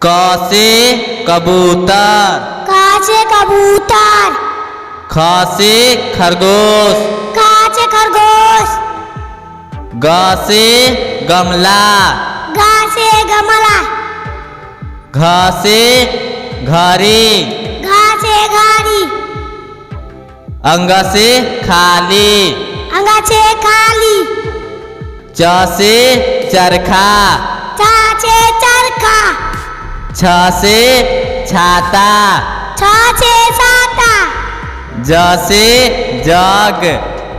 क से कबूतर, क से कबूतर। ख से खरगोश, ख से खरगोश। ग से गमला, ग से गमला। घ से घड़ी, घ से घड़ी। अंग से खाली, अंग से खाली। च से चरखा, च से चरखा। छ से छाता, छ से छाता। ज से जग,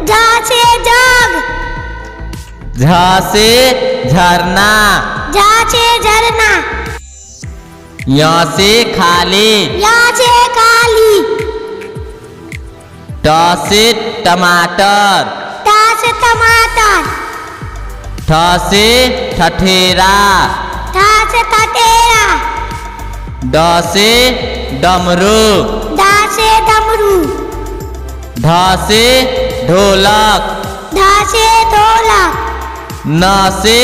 ज से जग। झ से झरना, झ से झरना। य से खाली, य से खाली। ट से टमाटर, ट से टमाटर। ठ से ठठेरा, ठ से ठठेरा। ड से डमरू, ड से डमरू। ढ से ढोलक, ढ से ढोलक। न से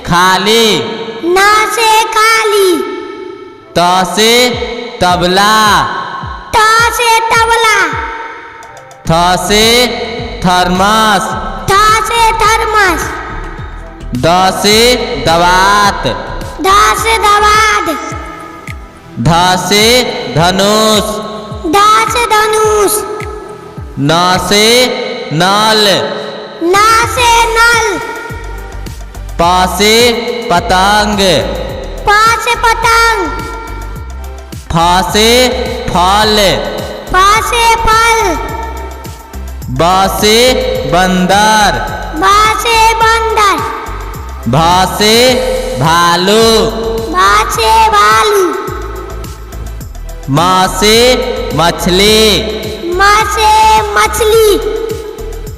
खाली, न से खाली। त से तबला, त से तबला। थ से थर्मस, थ से थर्मस। द से दवात, ध से दवात। ध से धनुष, ध से धनुष। न से नल, न से नल। प से पतंग, प से पतंग। फ से फल, फ से फल। ब से बंदर, ब से बंदर। भ से भालू, भ से भालू। म से मछली, म से मछली।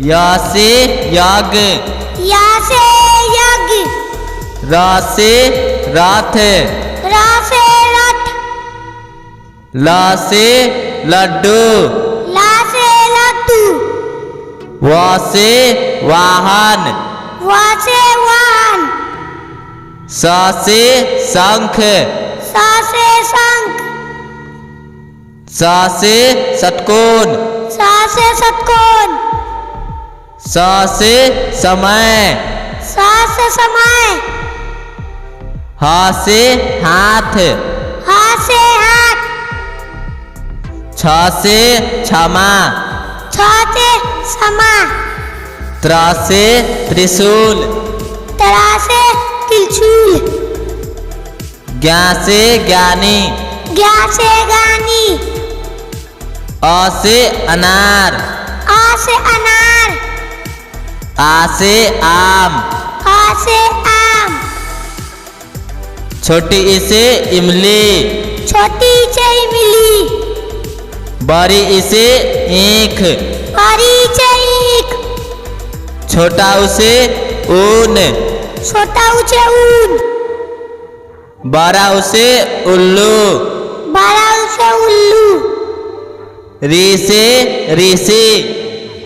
य से यज्ञ, य से यज्ञ। र से रथ, र से रथ। ल से लड्डू, ल से लड्डू। व से वाहन, व से वाहन। स से शंख, स से शंख। स से षटकोण, स से षटकोण। स से समय, स से समय। ह से हाथ, ह से हाथ। छ से क्षमा, छ से क्षमा। त्र से त्रिशूल, त्र से त्रिशूल। ज्ञ से ज्ञानी, ज्ञ से ज्ञानी। अ से अनार, अ से अनार। आ से आम, आ से आम। छोटी ई से इमली, छोटी से इमली। बड़ी ई से ईख, बड़ी से ईख। छोटा ऊ से ऊन, छोटा ऊ से ऊन। बड़ा ऊ से उल्लू, बड़ा ऊ से उल्लू। री से ऋषि,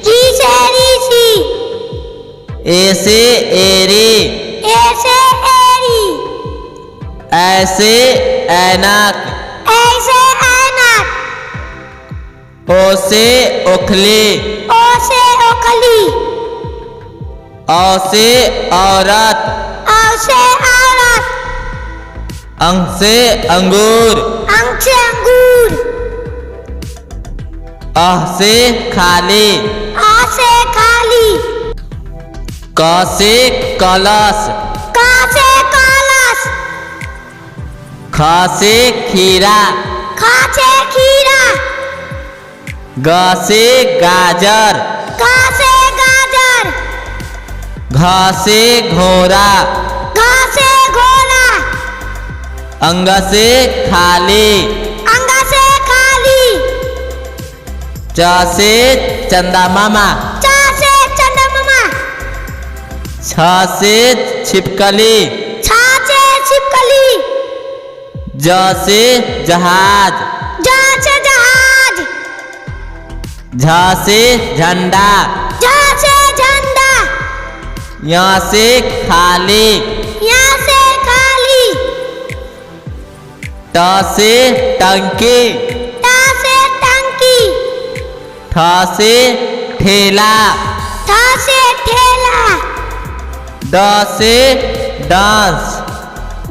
री से ऋषि। ए से एरी, ए से एरी। ऐ से ऐनक, ऐसे ऐनक। ओ से ओखली, ओ से ओखली। औ से औरत, औ से औरत। अंग से अंगूर, अंग से अंगूर। अह से खाली, आ से खाली। क से कलश, क से कलश। ख से खीरा, ख से खीरा। ग से गाजर, ग से गाजर। घ से घोड़ा, घ से घोड़ा। अंग से खाली, अंग से खाली। च से चंदा मामा, च से चंद्रमा। छ से छिपकली, छ से छिपकली। ज से जहाज, ज से जहाज। झ से झंडा, झ से झंडा। यहाँ से खाली, यहाँ से खाली। ट से टंकी, ट से टंकी, ठ से ठेला, ठ से ठेला, ड से डांस,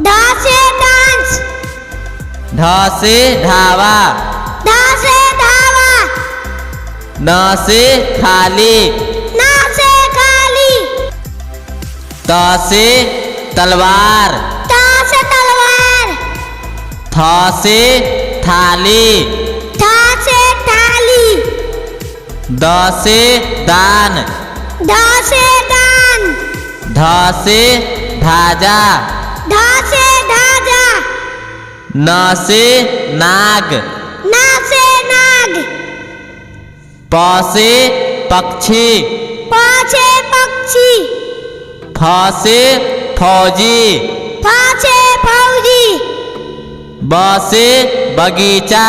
ढ से डांस, ढ से ढाबा, ढ से ढाबा, न से खाली, न से खाली, त से तलवार, त से तलवार, थ से थाली, थ से थाली, द से दान, ध से दान, ध से धाजा, ध से ढाजा, न से नाग, न से नाग, प से पक्षी, प से पक्षी, फ से फौजी, फ से फौजी, ब से बगीचा,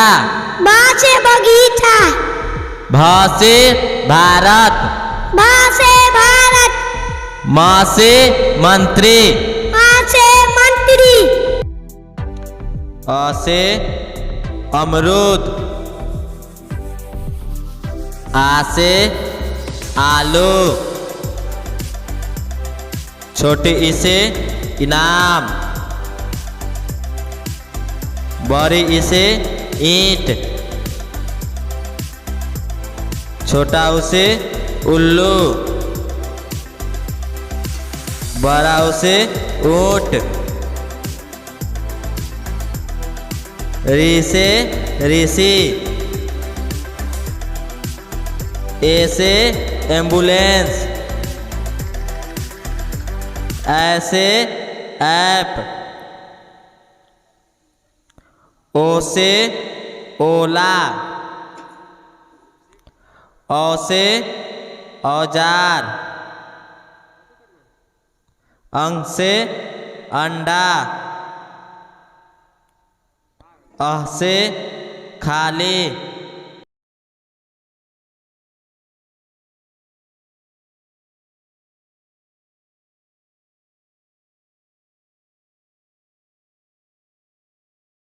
ब से बगीचा, भ से भारत, भ से भारत, म से मंत्री, म से मंत्री, अ से अमरूद, आ से आलू, छोटी ई से इनाम, बड़ी ई से ईंट, छोटा ऊ से उल्लू, बड़ा ऊ से ऊंट, री से ऋषि, ए से एम्बुलेंस, ऐसे ऐप, ओ से ओला, औ से औजार, अंग से अंडा, अह से खाली,